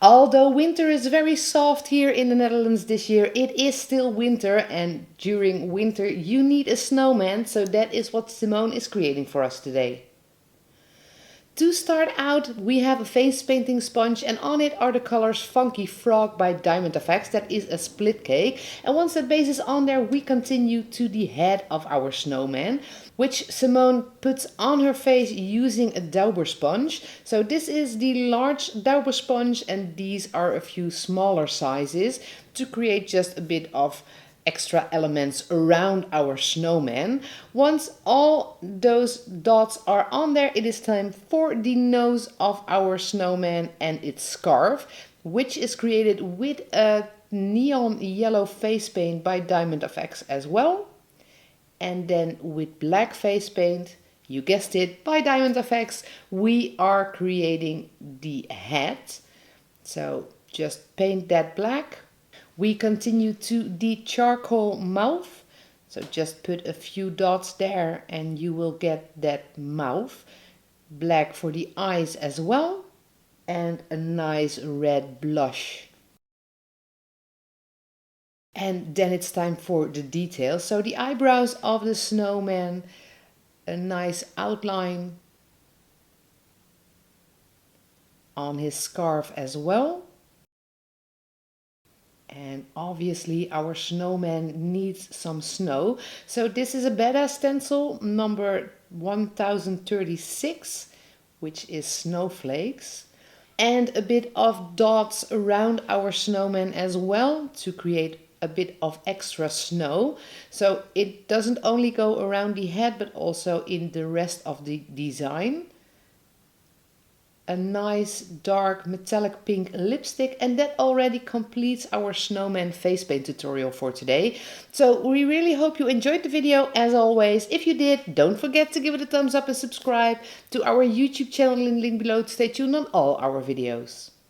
Although winter is very soft here in the Netherlands this year, it is still winter, and during winter you need a snowman, so that is what Simone is creating for us today. To start out, we have a face painting sponge, and on it are the colors Funky Frog by Diamond Effects. That is a split cake. And once that base is on there, we continue to the head of our snowman, which Simone puts on her face using a dauber sponge. So this is the large dauber sponge, and these are a few smaller sizes to create just a bit of extra elements around our snowman. Once all those dots are on there, it is time for the nose of our snowman and its scarf, which is created with a neon yellow face paint by Diamond Effects as well. And then with black face paint, you guessed it, by Diamond Effects, we are creating the head. So just paint that black. We continue to the charcoal mouth. So just put a few dots there and you will get that mouth. Black for the eyes as well. And a nice red blush. And then it's time for the details. So the eyebrows of the snowman, a nice outline on his scarf as well. And obviously our snowman needs some snow. So this is a badass stencil number 1036, which is snowflakes. And a bit of dots around our snowman as well to create a bit of extra snow. So it doesn't only go around the head, but also in the rest of the design. A nice dark metallic pink lipstick, and that already completes our snowman face paint tutorial for today. So we really hope you enjoyed the video as always. If you did, don't forget to give it a thumbs up and subscribe to our YouTube channel in the link below to stay tuned on all our videos.